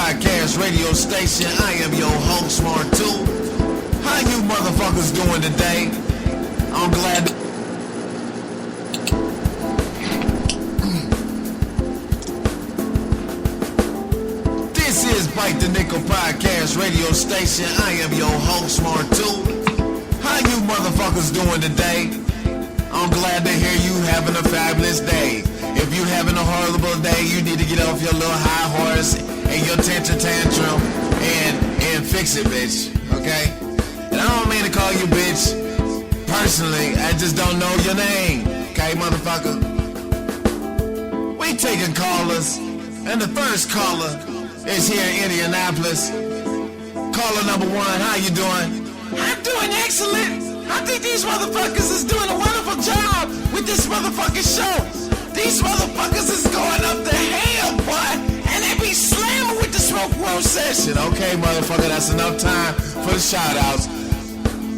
podcast radio station. I am your host, MAR2. How you motherfuckers doing today? I'm glad. This is Bite the Nickel podcast radio station. I am your host, MAR2. How you motherfuckers doing today? I'm glad to hear you having a fabulous day. If you having a horrible day, you need to get off your little high horse and your tantrum and fix it, bitch. Okay? And I don't mean to call you bitch. Personally, I just don't know your name. Okay, motherfucker? We taking callers, and the first caller is here in Indianapolis. Caller number one, how you doing? I'm doing excellent. I think these motherfuckers is doing a wonderful job with this motherfucking show. These motherfuckers is going up the hell, boy, and they be slamming with the smoke room session. Okay, motherfucker, that's enough time for the shout-outs.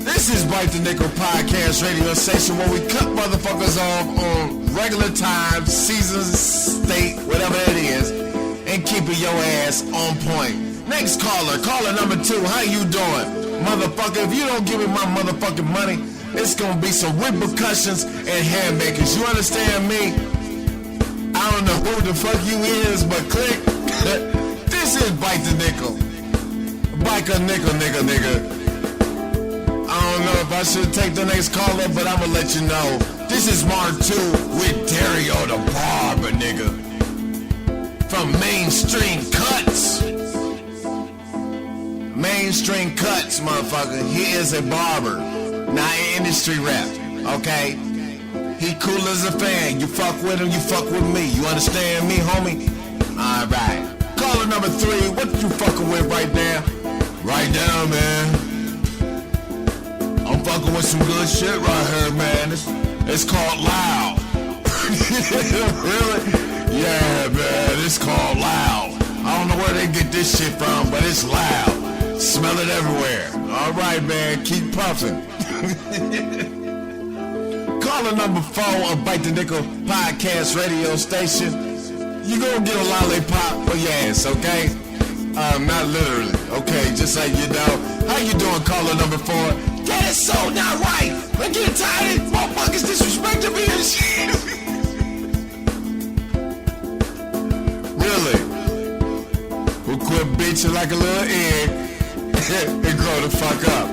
This is Bite the Nickel podcast radio station where we cut motherfuckers off on regular time, seasons, state, whatever it is, and keeping your ass on point. Next caller, caller number two, how you doing? Motherfucker, if you don't give me my motherfucking money, it's gonna be some repercussions and handmakers. You understand me? I don't know who the fuck you is, but click. This is Bite the Nickel. Bike a nickel, nigga. I don't know if I should take the next caller, but I'm gonna let you know. This is MAR2 with Dario the Barber, nigga. From Mainstream Cuts. Mainstream Cuts, motherfucker. He is a barber, not an industry rep, okay? He cool as a fan. You fuck with him, you fuck with me. You understand me, homie? Alright. Caller number three, what you fucking with right now? Right now, man. I'm fucking with some good shit right here, man. It's called Loud. Really? Yeah, man, it's called Loud. I don't know where they get this shit from, but it's loud. Smell it everywhere. All right, man. Keep puffing. Caller number 4 of Bite the Nickel podcast radio station. You gonna get a lollipop for your ass, okay? Not literally. Okay, just so you know. How you doing, caller number 4? That is so not right. I'm getting tired of motherfuckers disrespecting me and shit. Really? Who quit bitching like a little egg and grow the fuck up.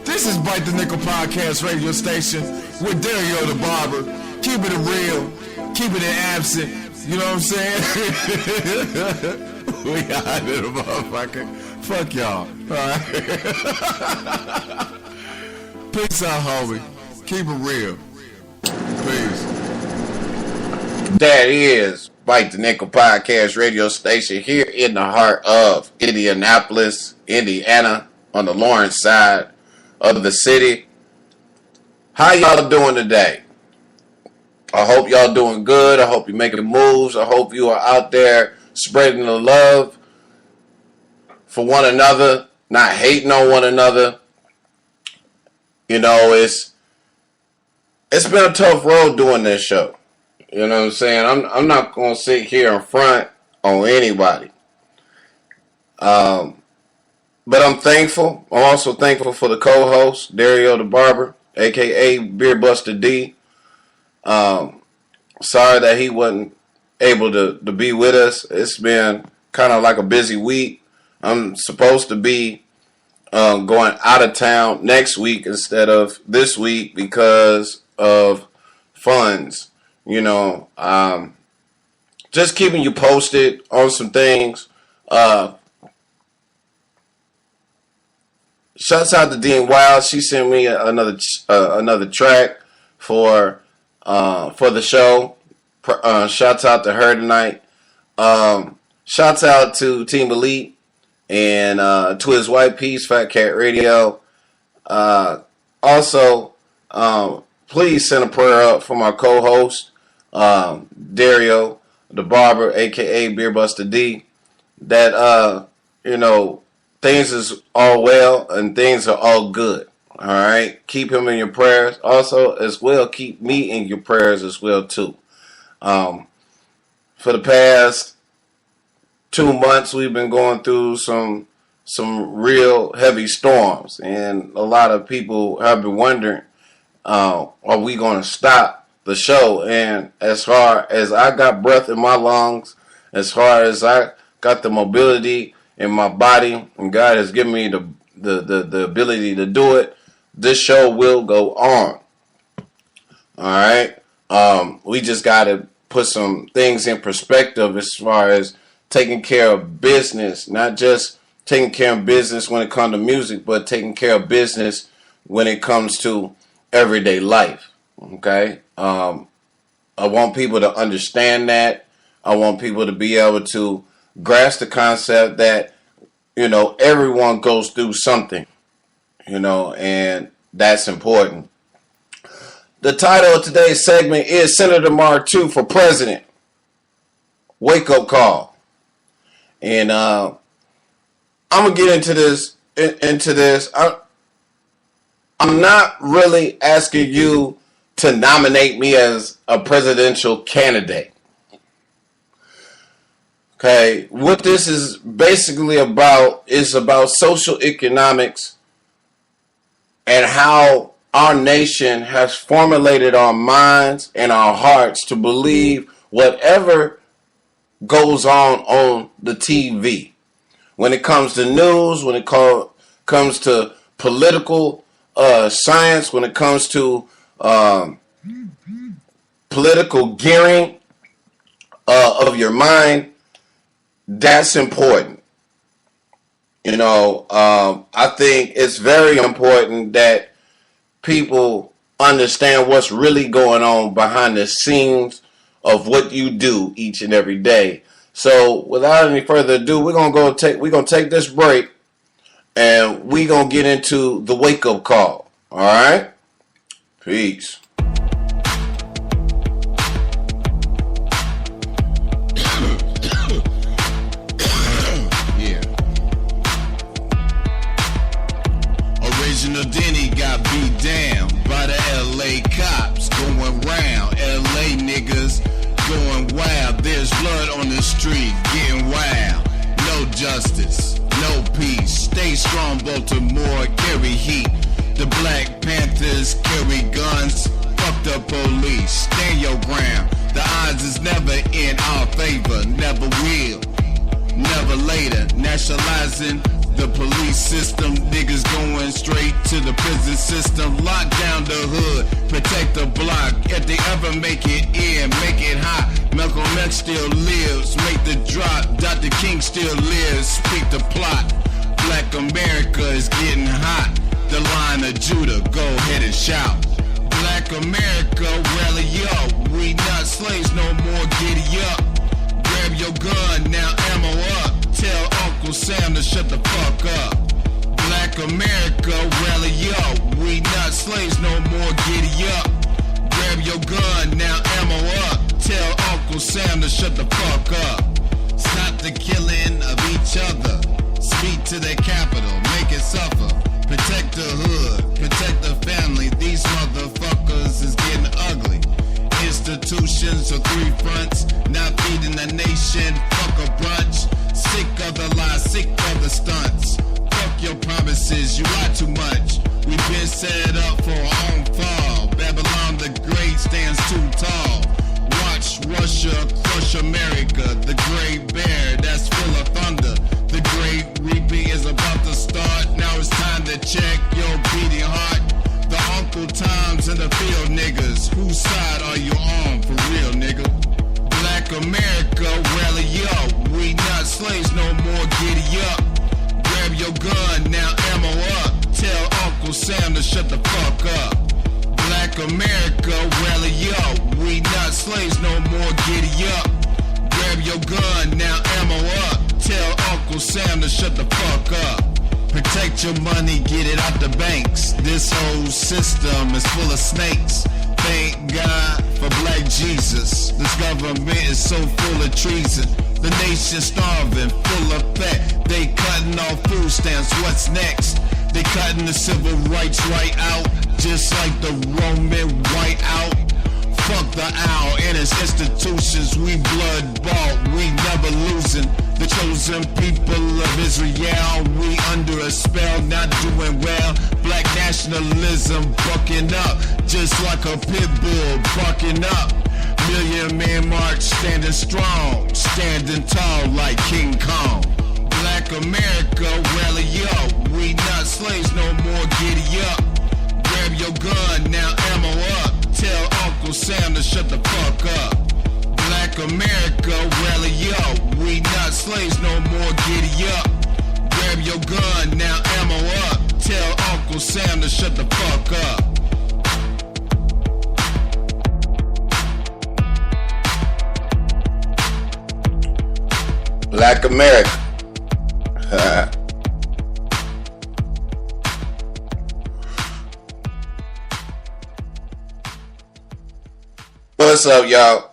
This is Bite the Nickel podcast radio station with Dario the Barber. Keep it real, keep it absent. You know what I'm saying? We out here, motherfucker. Fuck y'all. Alright. Peace out, homie. Keep it real. Peace. That is Bite the Nickel podcast radio station here in the heart of Indianapolis, Indiana, on the Lawrence side of the city. How y'all doing today? I hope y'all doing good. I hope you're making moves. I hope you are out there spreading the love for one another, not hating on one another. You know, it's been a tough road doing this show. You know what I'm saying? I'm not going to sit here in front on anybody. But I'm thankful. I'm also thankful for the co-host, Dario the Barber, a.k.a. Beer Buster D. Sorry that he wasn't able to be with us. It's been kind of like a busy week. I'm supposed to be going out of town next week instead of this week because of funds. You know, just keeping you posted on some things. Shouts out to Dean Wild. She sent me another track for the show. Shouts out to her tonight. Shouts out to Team Elite and to his white piece, Fat Cat Radio. Also, please send a prayer up for my co-host, Dario the Barber, aka Beer Buster D. That things is all well and things are all good. All right, keep him in your prayers. Also, as well, keep me in your prayers as well too. For the past 2 months we've been going through some real heavy storms, and a lot of people have been wondering, are we going to stop the show? And as far as I got breath in my lungs, as far as I got the mobility in my body, and God has given me the ability to do it, this show will go on. All right. We just got to put some things in perspective as far as taking care of business, not just taking care of business when it comes to music, but taking care of business when it comes to everyday life. Okay. I want people to understand that. I want people to be able to grasp the concept that, everyone goes through something, and that's important. The title of today's segment is Senator MAR2 for President. Wake up call. And I'm gonna get into this. I'm not really asking you to nominate me as a presidential candidate. Okay, what this is basically about is about social economics and how our nation has formulated our minds and our hearts to believe whatever goes on the TV. When it comes to news, when it comes to political science, when it comes to political gearing of your mind, that's important. I think it's very important that people understand what's really going on behind the scenes of what you do each and every day. So without any further ado, we're gonna take this break, and we're gonna get into the wake up call. All right, peace. Yeah. Original Denny got beat down by the LA cops going round. LA niggas going wild. There's blood on the street getting wild. No justice, no peace. Stay strong, Baltimore, carry heat. The Black Panthers carry guns. Fuck the police, stand your ground. The odds is never in our favor, never will, never later. Nationalizing the police system, niggas going straight to the prison system. Lock down the hood, protect the block. If they ever make it in, make it hot. Malcolm X still lives, make the drop. Dr. King still lives, speak the plot. Black America is getting hot. The Line of Judah, go ahead and shout. Black America, rally up. We not slaves no more, giddy up. Grab your gun, now ammo up. Tell Uncle Sam to shut the fuck up. Black America, rally up. We not slaves no more, giddy up. Grab your gun, now ammo up. Tell Uncle Sam to shut the fuck up. Stop the killing of each other. Speak to their capital, make it suffer. Protect the hood, protect the family. These motherfuckers is getting ugly. Institutions are three fronts, not feeding the nation. Fuck a brunch. Sick of the lies, sick of the stunts. Fuck your promises, you lie too much. We've been set up for our own fall. Babylon the Great stands too tall. Watch Russia crush America. The great bear that's full of thunder. The great reaping is about to start. Now it's time to check your beating heart. The Uncle Toms and the field niggas. Whose side are you on for real, nigga? Black America, rally up. We not slaves no more, giddy up. Grab your gun, now ammo up. Tell Uncle Sam to shut the fuck up. Black America, rally up. We not slaves no more, giddy up. Grab your gun, now ammo up. Tell Uncle Sam to shut the fuck up. Protect your money, get it out the banks. This whole system is full of snakes. Thank God for Black Jesus. This government is so full of treason. The nation's starving, full of fat. They cutting off food stamps, what's next? They cutting the civil rights right out, just like the Roman white out. Fuck the owl and its institutions, we blood bought, we never losing. The chosen people of Israel, we under a spell, not doing well. Black nationalism bucking up, just like a pit bull bucking up. Million man march, standing strong, standing tall like King Kong. Black America, rally up, we not slaves no more, giddy up. Grab your gun, now ammo up, tell Uncle Sam to shut the fuck up. Black America, rally up, we not slaves no more, giddy up. Grab your gun, now ammo up, tell Uncle Sam to shut the fuck up. Black America. What's up, y'all?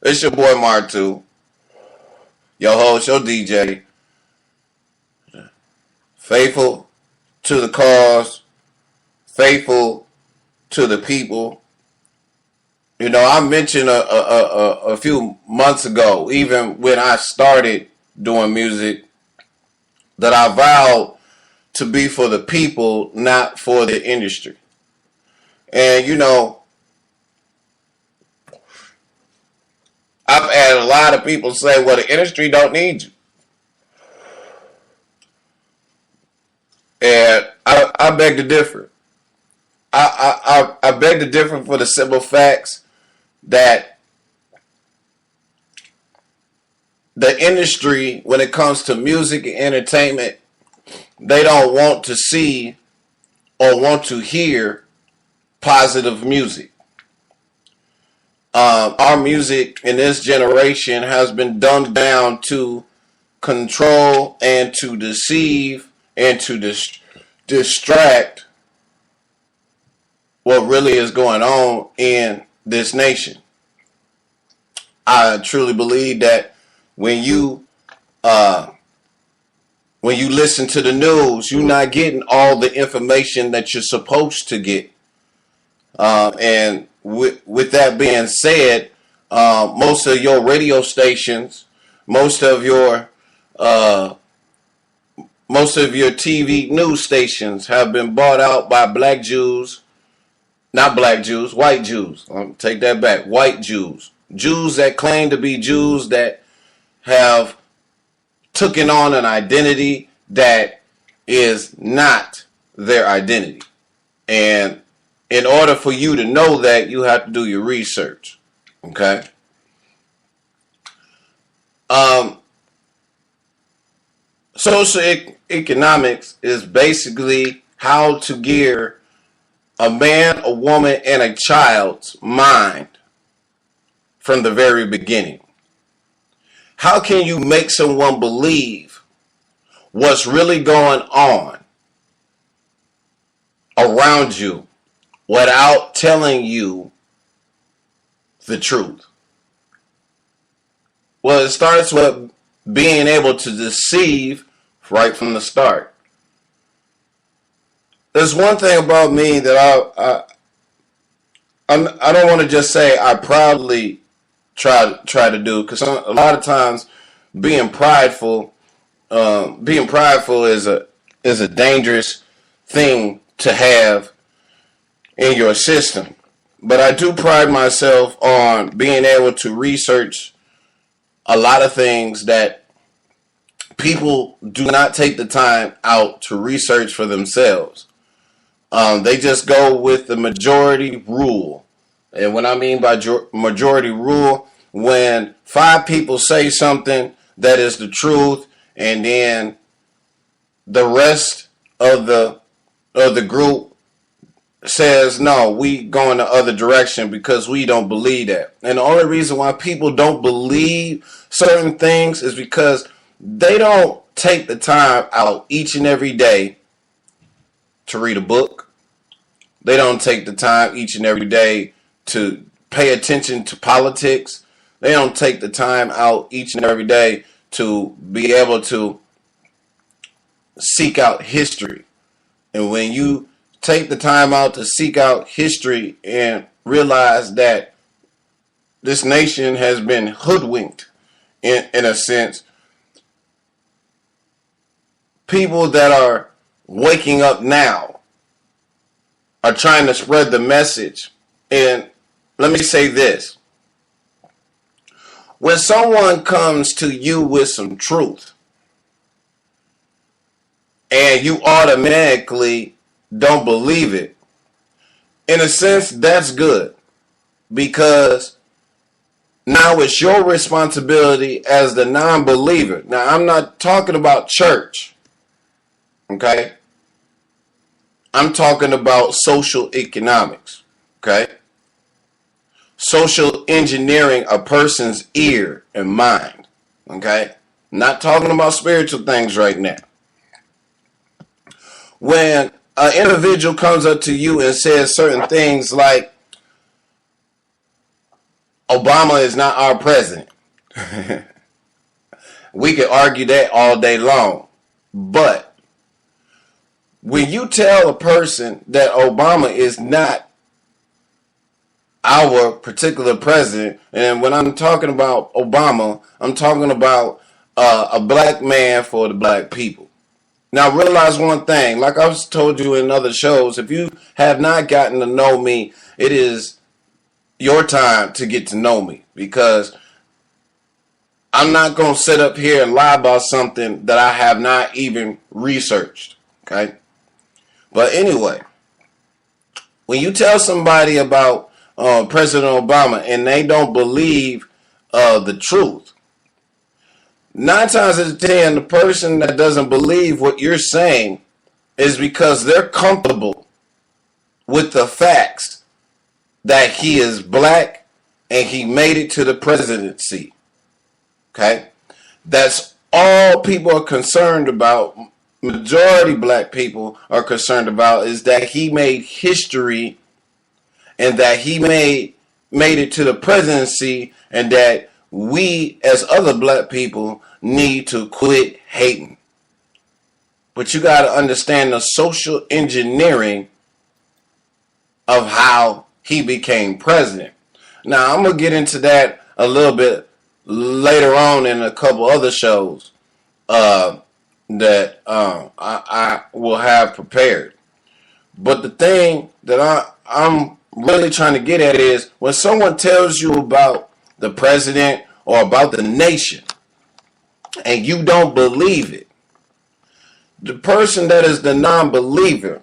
It's your boy MAR2, your host, your DJ. Faithful to the cause, faithful to the people. You know, I mentioned a few months ago, even when I started doing music, that I vowed to be for the people, not for the industry. And, you know, I've had a lot of people say, well, the industry don't need you. And I beg to differ. I beg to differ for the simple facts that the industry, when it comes to music and entertainment, they don't want to see or want to hear positive music. Our music in this generation has been dumbed down to control and to deceive and to distract what really is going on in this nation. I truly believe that when you listen to the news, you're not getting all the information that you're supposed to get. And with that being said, most of your radio stations, most of your TV news stations have been bought out by black Jews. Not black Jews, white Jews. Take that back. White Jews. Jews that claim to be Jews that have taken on an identity that is not their identity. And in order for you to know that, you have to do your research. Okay? Socioeconomics is basically how to gear a man, a woman, and a child's mind from the very beginning. How can you make someone believe what's really going on around you without telling you the truth? Well, it starts with being able to deceive right from the start. There's one thing about me that I don't want to just say I proudly try to do, because a lot of times being prideful is a dangerous thing to have in your system. But I do pride myself on being able to research a lot of things that people do not take the time out to research for themselves. They just go with the majority rule. And what I mean by majority rule, when 5 people say something that is the truth, and then the rest of the group says, no, we going the other direction because we don't believe that. And the only reason why people don't believe certain things is because they don't take the time out each and every day to read a book. They don't take the time each and every day to pay attention to politics. They don't take the time out each and every day to be able to seek out history. And when you take the time out to seek out history and realize that this nation has been hoodwinked in a sense, people that are waking up now are trying to spread the message. And let me say this. When someone comes to you with some truth and you automatically don't believe it, in a sense, that's good, because now it's your responsibility as the non-believer. Now, I'm not talking about church, okay? I'm talking about social economics, okay? Social engineering a person's ear and mind, okay? Not talking about spiritual things right now. When an individual comes up to you and says certain things like, Obama is not our president. We could argue that all day long. But when you tell a person that Obama is not our particular president, and when I'm talking about Obama, I'm talking about a black man for the black people. Now realize one thing, like I've told you in other shows, if you have not gotten to know me, it is your time to get to know me, because I'm not going to sit up here and lie about something that I have not even researched, okay? But anyway, when you tell somebody about President Obama and they don't believe the truth, 9 times out of 10, the person that doesn't believe what you're saying is because they're comfortable with the facts that he is black and he made it to the presidency. Okay? That's all people are concerned about. Majority black people are concerned about is that he made history and that he made it to the presidency, and that we as other black people need to quit hating. But you got to understand the social engineering of how he became president. Now, I'm going to get into that a little bit later on in a couple other shows that I will have prepared. But the thing that I'm really trying to get at is when someone tells you about the president or about the nation and you don't believe it, the person that is the non-believer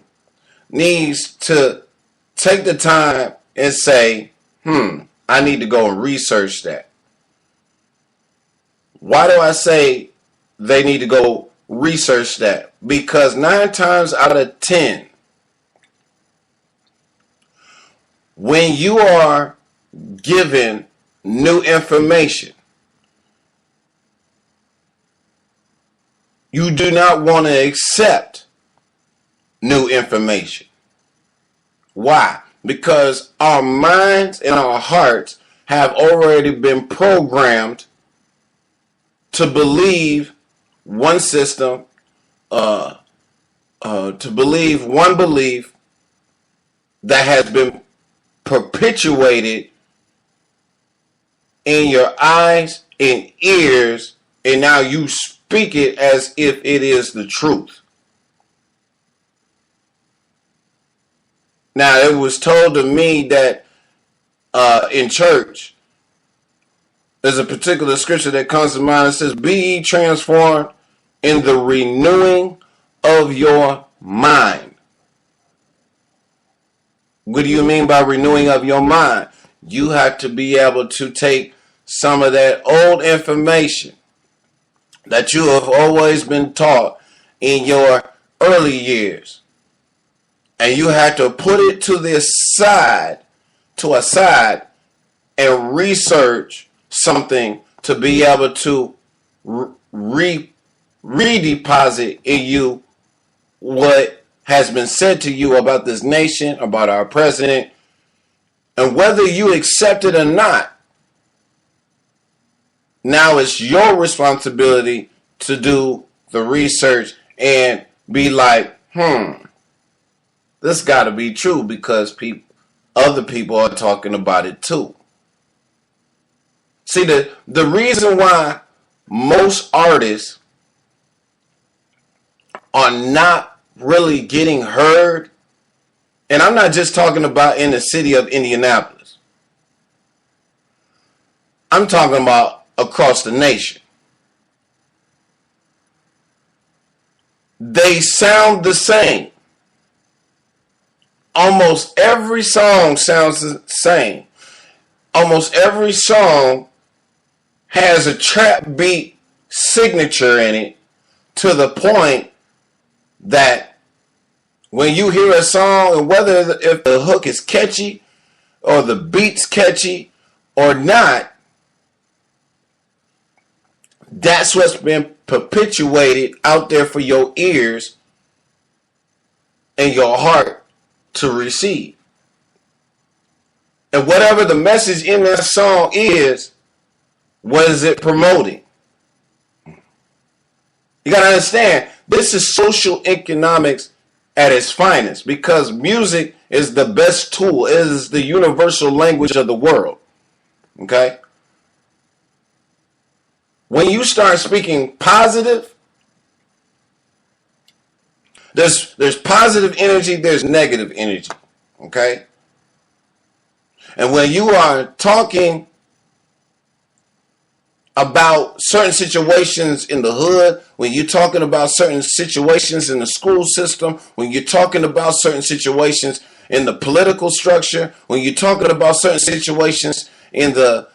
needs to take the time and say, I need to go and research that. Why do I say they need to go research that? Because 9 times out of 10, when you are given new information, you do not want to accept new information. Why? Because our minds and our hearts have already been programmed to believe one system, to believe one belief that has been perpetuated in your eyes and ears, and now you speak it as if it is the truth. Now, it was told to me that in church, there's a particular scripture that comes to mind. It says, be ye transformed in the renewing of your mind. What do you mean by renewing of your mind? You have to be able to take some of that old information that you have always been taught in your early years, and you have to put it to a side and research something to be able to redeposit in you what has been said to you about this nation, about our president, and whether you accept it or not. Now it's your responsibility to do the research and be like, this got to be true, because other people are talking about it too. See, the reason why most artists are not really getting heard, and I'm not just talking about in the city of Indianapolis. I'm talking about across the nation. They sound the same. Almost every song sounds the same. Almost every song has a trap beat signature in it, to the point that when you hear a song, and whether if the hook is catchy or the beat's catchy or not, that's what's been perpetuated out there for your ears and your heart to receive. And whatever the message in that song is, what is it promoting? You got to understand, this is social economics at its finest, because music is the best tool. It is the universal language of the world. Okay? When you start speaking positive, there's positive energy, there's negative energy. Okay? And when you are talking about certain situations in the hood, when you're talking about certain situations in the school system, when you're talking about certain situations in the political structure, when you're talking about certain situations in the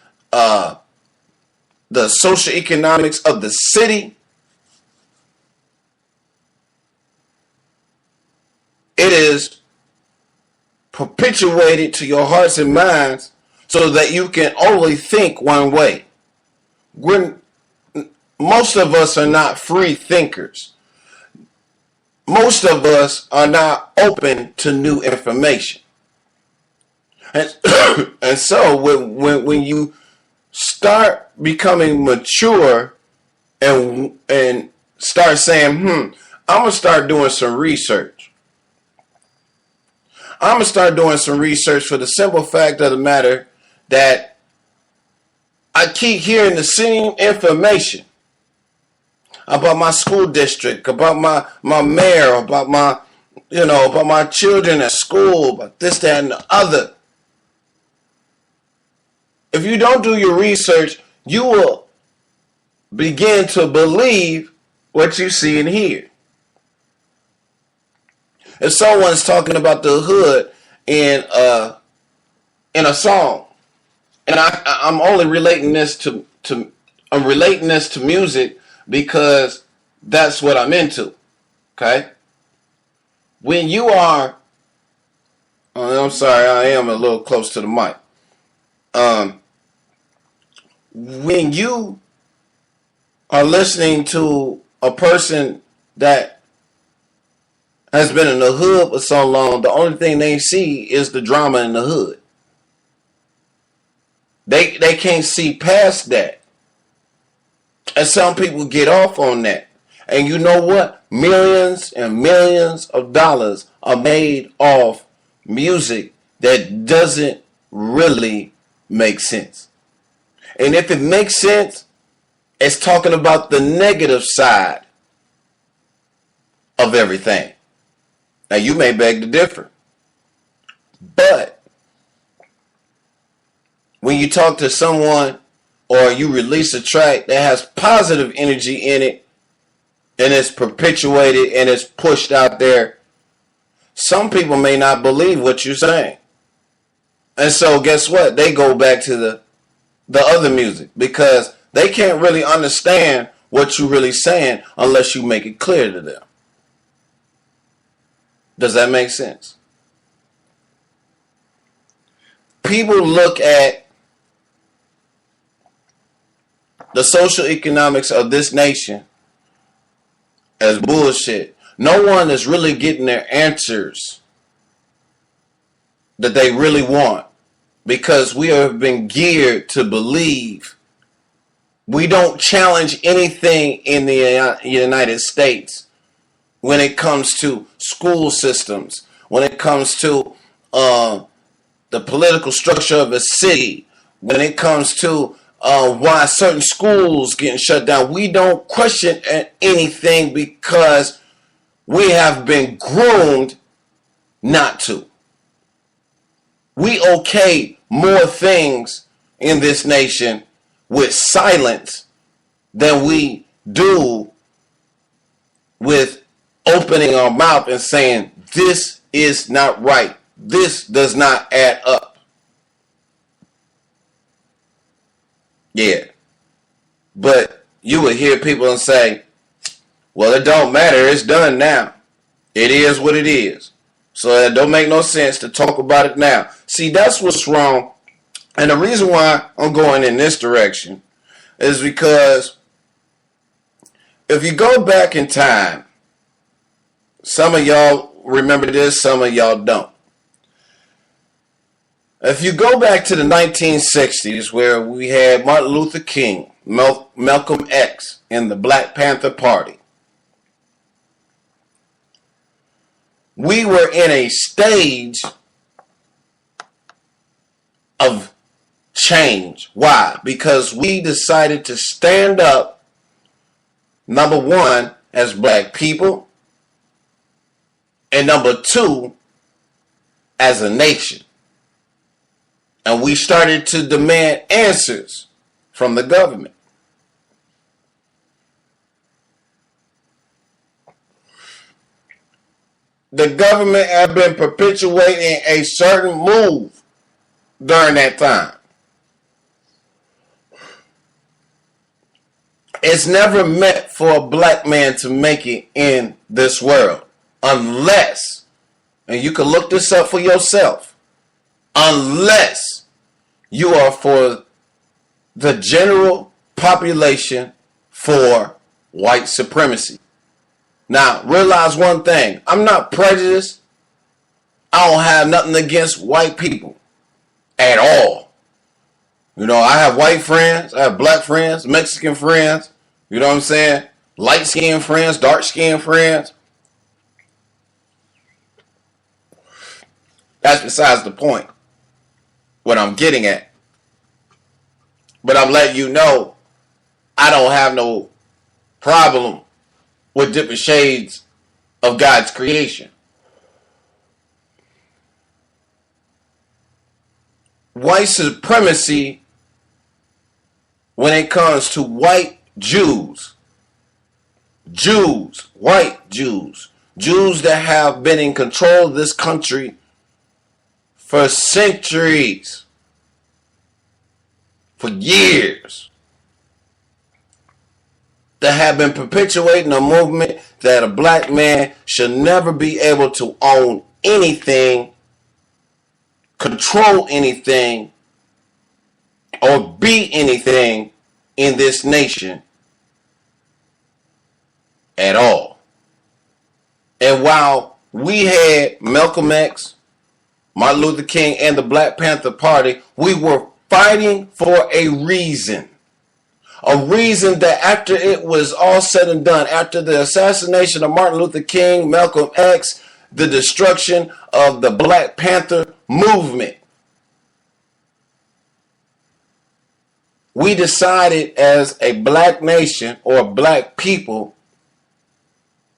social economics of the city, it is perpetuated to your hearts and minds so that you can only think one way. Most of us are not free thinkers. Most of us are not open to new information. And so when you start becoming mature and start saying, I'm going to start doing some research. I'm going to start doing some research for the simple fact of the matter that I keep hearing the same information about my school district, about my mayor, about about my children at school, about this, that, and the other. If you don't do your research, you will begin to believe what you see and hear. If someone's talking about the hood in a song, and I'm only relating this to music because that's what I'm into. Okay? When you are, I'm sorry, I am a little close to the mic. When you are listening to a person that has been in the hood for so long, the only thing they see is the drama in the hood. They can't see past that. And some people get off on that. And you know what? Millions and millions of dollars are made off music that doesn't really make sense. And if it makes sense, it's talking about the negative side of everything. Now, you may beg to differ. But when you talk to someone or you release a track that has positive energy in it and it's perpetuated and it's pushed out there, some people may not believe what you're saying. And so guess what? They go back to the other music because they can't really understand what you're really saying unless you make it clear to them. Does that make sense? People look at the social economics of this nation as bullshit. No one is really getting their answers that they really want because we have been geared to believe. We don't challenge anything in the United States when it comes to school systems, when it comes to the political structure of a city, when it comes to why certain schools getting shut down. We don't question anything because We have been groomed not to. We okay more things in this nation with silence than we do with opening our mouth and saying, this is not right. This does not add up. Yeah. But you would hear people say, well, it don't matter. It's done now. It is what it is. So it don't make no sense to talk about it now. See, that's what's wrong. And the reason why I'm going in this direction is because if you go back in time, some of y'all remember this, some of y'all don't. If you go back to the 1960s where we had Martin Luther King, Malcolm X, and the Black Panther Party, we were in a stage of change. Why? Because we decided to stand up, number one, as black people, and number two, as a nation. And we started to demand answers from the government. The government had been perpetuating a certain move during that time. It's never meant for a black man to make it in this world unless, and you can look this up for yourself, unless you are for the general population for white supremacy. Now, realize one thing. I'm not prejudiced. I don't have nothing against white people at all. You know, I have white friends. I have black friends, Mexican friends. You know what I'm saying? Light-skinned friends, dark-skinned friends. That's besides the point. What I'm getting at. But I'm letting you know I don't have no problem with different shades of God's creation. White supremacy, when it comes to white Jews, white Jews that have been in control of this country for centuries, for years, that have been perpetuating a movement that a black man should never be able to own anything, control anything, or be anything in this nation at all. And while we had Malcolm X, Martin Luther King, and the Black Panther Party, we were fighting for a reason. A reason that after it was all said and done, after the assassination of Martin Luther King, Malcolm X, the destruction of the Black Panther movement, we decided as a black nation or black people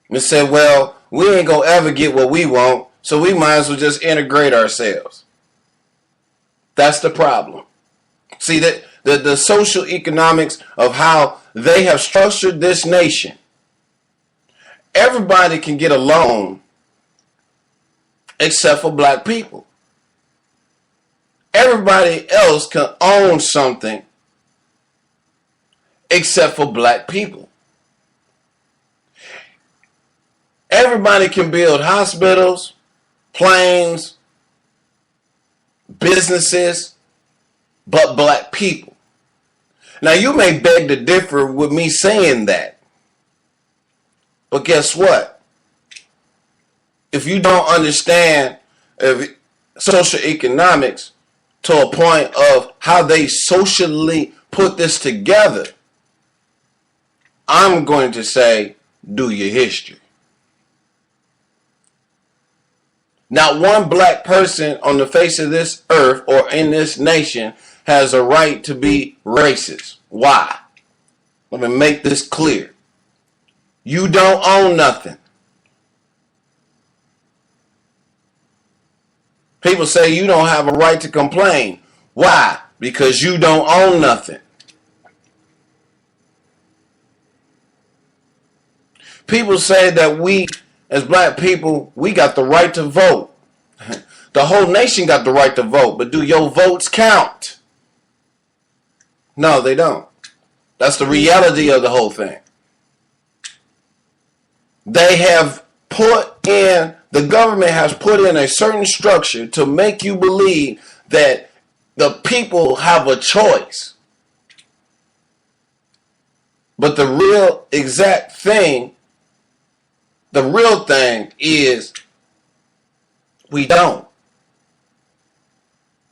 and said, well, we ain't gonna ever get what we want, so we might as well just integrate ourselves. That's the problem. See, that the social economics of how they have structured this nation, everybody can get a loan except for black people. Everybody else can own something except for black people. Everybody can build hospitals, planes, businesses, but black people. Now, you may beg to differ with me saying that. But guess what? If you don't understand social economics to a point of how they socially put this together, I'm going to say, do your history. Not one black person on the face of this earth or in this nation has a right to be racist. Why? Let me make this clear. You don't own nothing. People say you don't have a right to complain. Why? Because you don't own nothing. People say that we, as black people, we got the right to vote. The whole nation got the right to vote, but do your votes count? No, they don't. That's the reality of the whole thing. They have the government has put in a certain structure to make you believe that the people have a choice. But the real thing is we don't.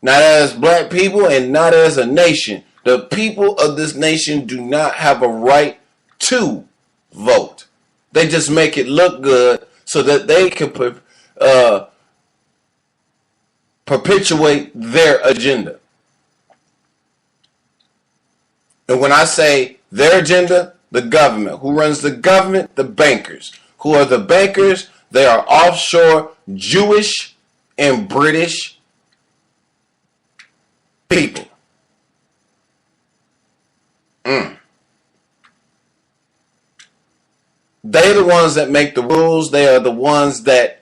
Not as black people and not as a nation. The people of this nation do not have a right to vote. They just make it look good so that they can perpetuate their agenda. And when I say their agenda, the government. Who runs the government? The bankers. Who are the bankers? They are offshore Jewish and British people. They're the ones that make the rules. They are the ones that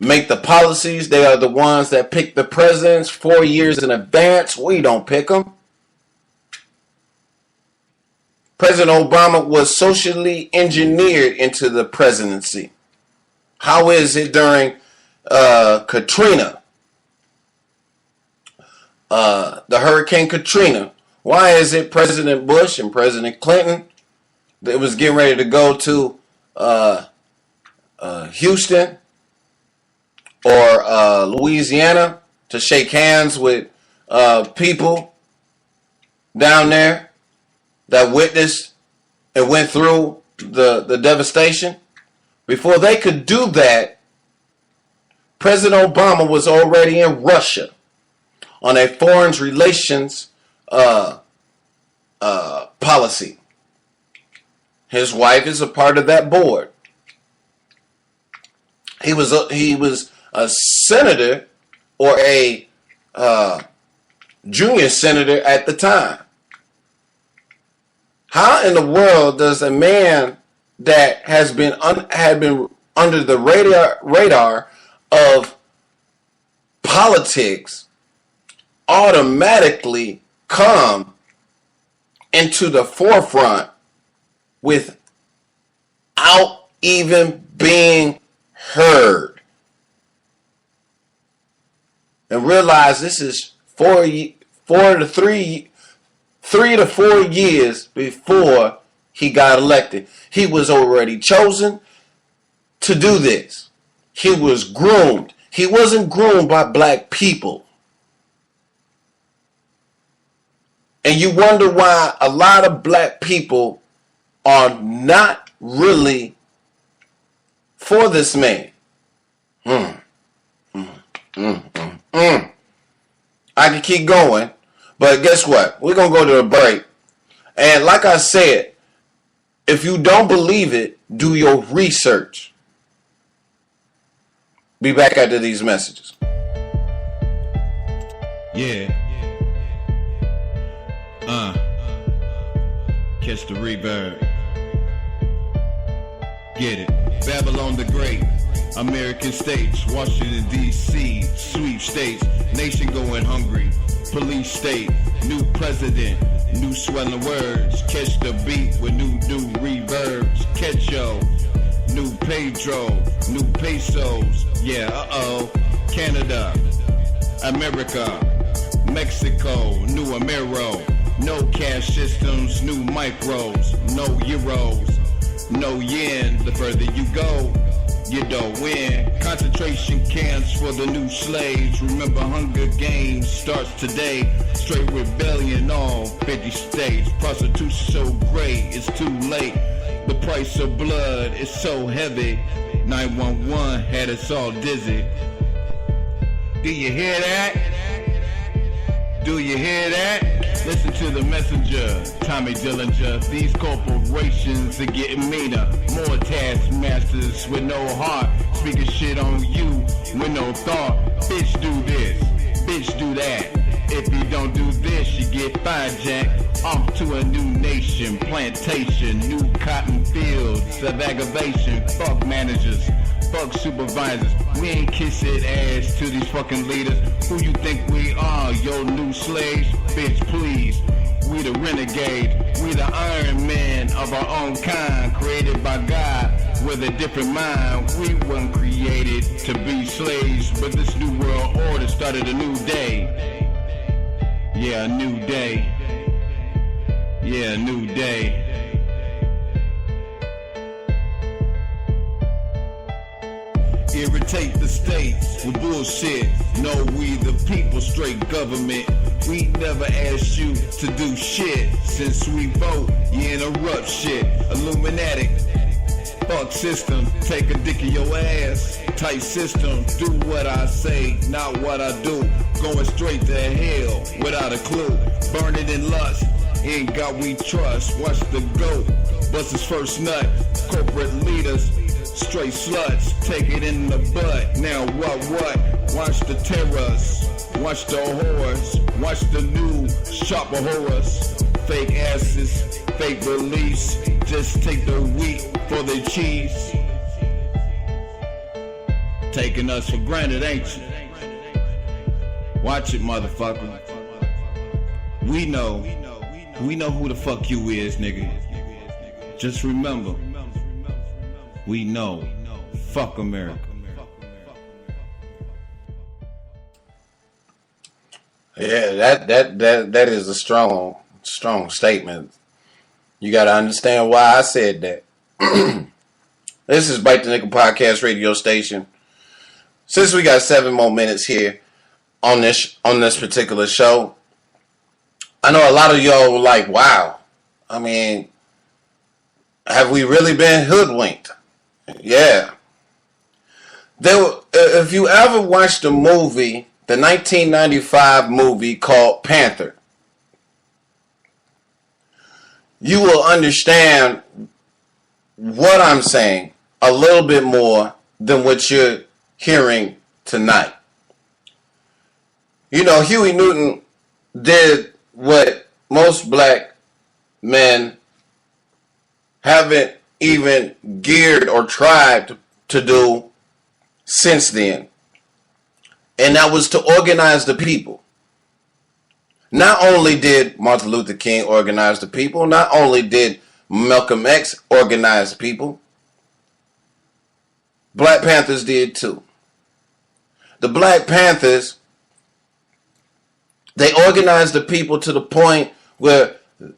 make the policies. They are the ones that pick the presidents 4 years in advance. We don't pick them. President Obama was socially engineered into the presidency. How is it during Katrina? The Hurricane Katrina. Why is it President Bush and President Clinton that was getting ready to go to Houston or Louisiana to shake hands with people down there that witnessed and went through the devastation? Before they could do that, President Obama was already in Russia on a foreign relations policy. His wife is a part of that board. He was a senator or a junior senator at the time. How in the world does a man that had been under the radar of politics automatically come into the forefront without even being heard? And realize this is 3 to 4 years before he got elected. He was already chosen to do this. He was groomed. He wasn't groomed by black people. And you wonder why a lot of black people are not really for this man. I can keep going, but guess what? We're going to go to a break. And like I said, if you don't believe it, do your research. Be back after these messages. Yeah. Catch the reverb. Get it. Babylon the Great. American states. Washington, D.C. Sweepstakes. Nation going hungry. Police state. New president. New swelling words. Catch the beat with new reverbs. Catch yo. New Pedro. New pesos. Yeah, Canada. America. Mexico. New Amero. No cash systems, new micros, no euros, no yen. The further you go, you don't win. Concentration camps for the new slaves. Remember, Hunger Games starts today. Straight rebellion, all 50 states. Prostitution so great, it's too late. The price of blood is so heavy. 911 had us all dizzy. Do you hear that? Do you hear that? Listen to the messenger, Tommy Dillinger. These corporations are getting meaner. More taskmasters with no heart, speaking shit on you with no thought. Bitch do this, bitch do that. If you don't do this, you get fired, Jack. Off to a new nation, plantation, new cotton fields of aggravation. Fuck managers, fuck supervisors. We ain't kissing ass to these fucking leaders. Who you think we are, your new slaves? Bitch, please. We the renegade, we the Iron Man of our own kind, created by God with a different mind. We weren't created to be slaves, but this new world order started a new day. Yeah, a new day. Yeah, a new day. Irritate the states with bullshit. No, we the people, straight government. We never asked you to do shit. Since we vote, you interrupt shit. Illuminati, fuck system, take a dick in your ass. Tight system, do what I say, not what I do. Going straight to hell without a clue. Burn it in lust, in God we trust. Watch the goat, bust his first nut. Corporate leaders, straight sluts, take it in the butt. Now what? Watch the terrors, watch the whores, watch the new shopper horrors. Fake asses, fake beliefs, just take the wheat for the cheese. Taking us for granted, ain't you? Watch it, motherfucker. We know who the fuck you is, nigga. Just remember, we know. Fuck America. Yeah, that is a strong statement. You got to understand why I said that. This is Bite the Nickel Podcast radio station. Since we got 7 more minutes here on this particular show, I know a lot of y'all were like, wow, I mean, have we really been hoodwinked? Yeah. If you ever watched the movie, the 1995 movie called Panther, you will understand what I'm saying a little bit more than what you're hearing tonight. You know, Huey Newton did what most black men haven't even geared or tried to do since then. And that was to organize the people. Not only did Martin Luther King organize the people, not only did Malcolm X organize the people, Black Panthers did too. The Black Panthers, they organized the people to the point where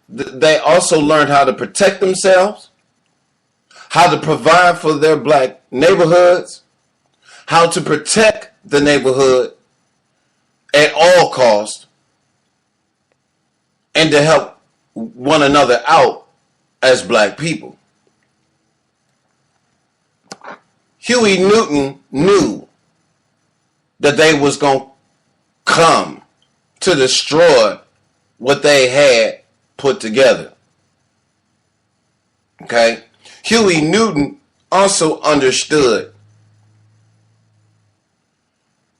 they also learned how to protect themselves, how to provide for their black neighborhoods, how to protect the neighborhood at all costs, and to help one another out as black people. Huey Newton knew that they was going to come to destroy what they had put together. Okay? Huey Newton also understood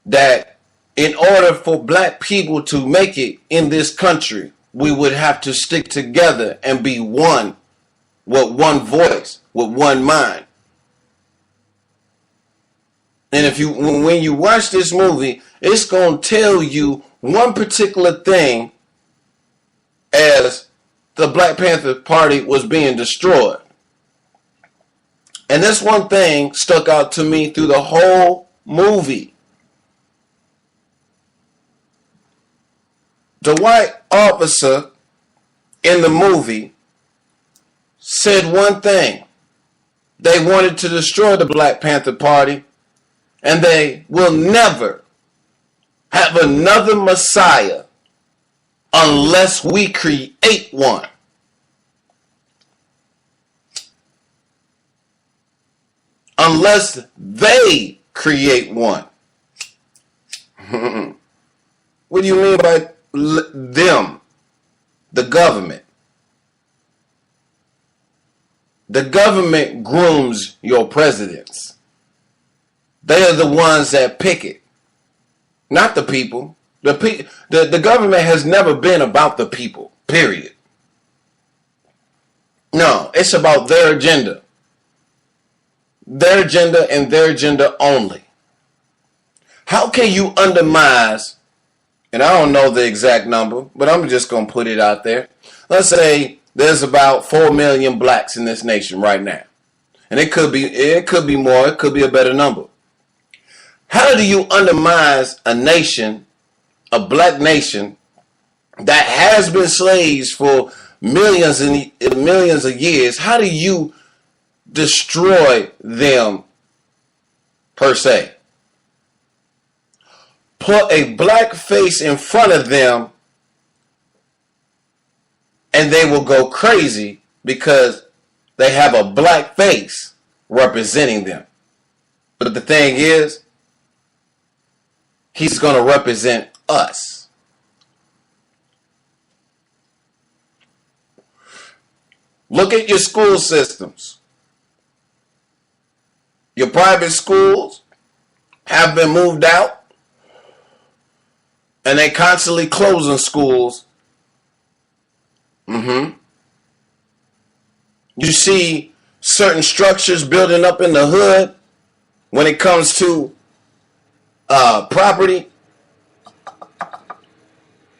that in order for black people to make it in this country, we would have to stick together and be one, with one voice, with one mind. And when you watch this movie, it's going to tell you one particular thing as the Black Panther Party was being destroyed. And this one thing stuck out to me through the whole movie. The white officer in the movie said one thing. They wanted to destroy the Black Panther Party, and they will never have another Messiah unless we create one. Unless they create one. What do you mean by them? The government. The government grooms your presidents. They are the ones that pick it, not the people. The government has never been about the people, period. No, it's about their agenda. Their agenda and their agenda only. How can you undermine, and I don't know the exact number, but I'm just going to put it out there. Let's say there's about 4 million blacks in this nation right now. And it could be more, it could be a better number. How do you undermine a nation, a black nation, that has been slaves for millions and millions of years? How do you destroy them per se? Put a black face in front of them and they will go crazy because they have a black face representing them. But the thing is, he's going to represent us. Look at your school systems. Your private schools have been moved out, and they constantly closing schools. You see certain structures building up in the hood when it comes to property.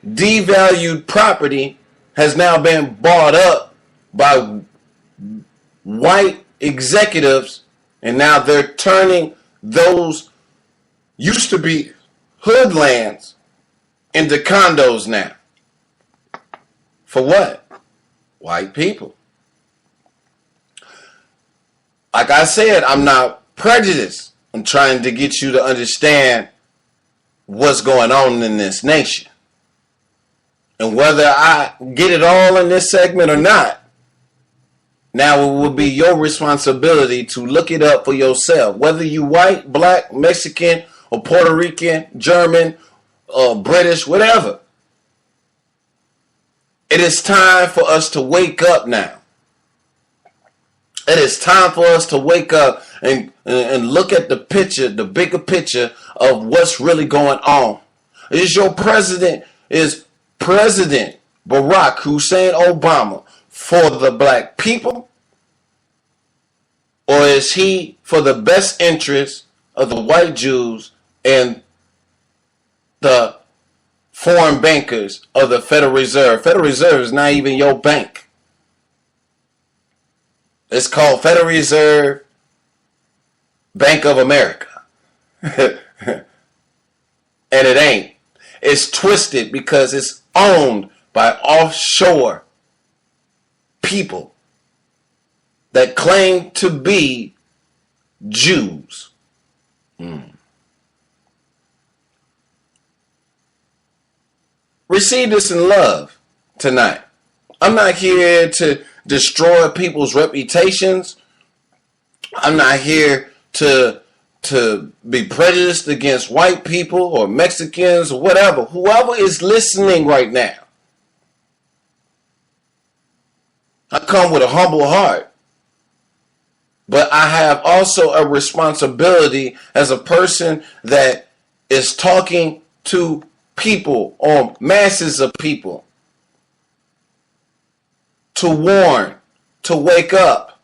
Devalued property has now been bought up by white executives, and now they're turning those used to be hood lands into condos now. For what? White people. Like I said, I'm not prejudiced. I'm trying to get you to understand what's going on in this nation. And whether I get it all in this segment or not, now it will be your responsibility to look it up for yourself. Whether you white, black, Mexican, or Puerto Rican, German, or British, whatever. It is time for us to wake up now. It is time for us to wake up and look at the picture, the bigger picture of what's really going on. Is your president, is President Barack Hussein Obama for the black people? Or is he for the best interest of the white Jews and the foreign bankers of the Federal Reserve? Federal Reserve is not even your bank. It's called Federal Reserve Bank of America. And it ain't. It's twisted because it's owned by offshore people that claim to be Jews. Receive this in love tonight. I'm not here to destroy people's reputations. I'm not here to be prejudiced against white people or Mexicans or whatever. Whoever is listening right now, I come with a humble heart. But I have also a responsibility as a person that is talking to people or masses of people to warn, to wake up,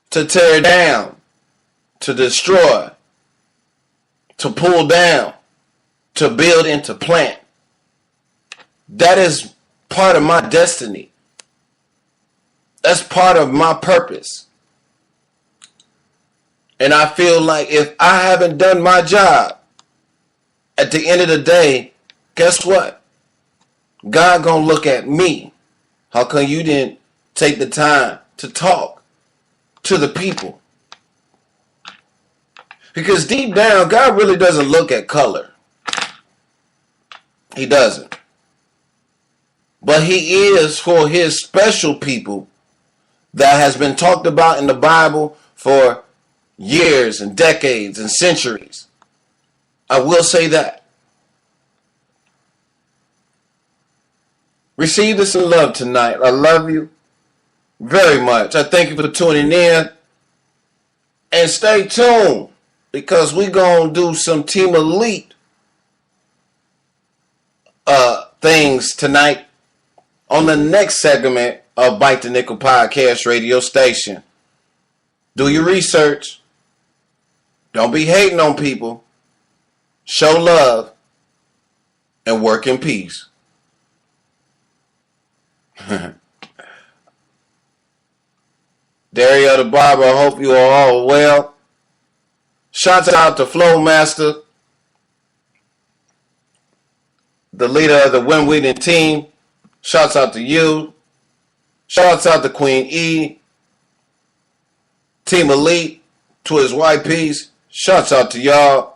to tear down, to destroy, to pull down, to build and to plant. That is part of my destiny. That's part of my purpose. And I feel like if I haven't done my job, at the end of the day, guess what? God gonna look at me. How come you didn't take the time to talk to the people? Because deep down, God really doesn't look at color. He doesn't. But he is for his special people that has been talked about in the Bible for years and decades and centuries. I will say that. Receive some love tonight. I love you very much. I thank you for tuning in. And stay tuned because we're going to do some Team Elite things tonight on the next segment of Bite the Nickel Podcast Radio Station. Do your research. Don't be hating on people. Show love and work in peace. Dario the Barber, I hope you are all well. Shouts out to Flowmaster, the leader of the Win Winning team. Shouts out to you. Shouts out to Queen E, Team Elite, to his YPs. Shouts out to y'all.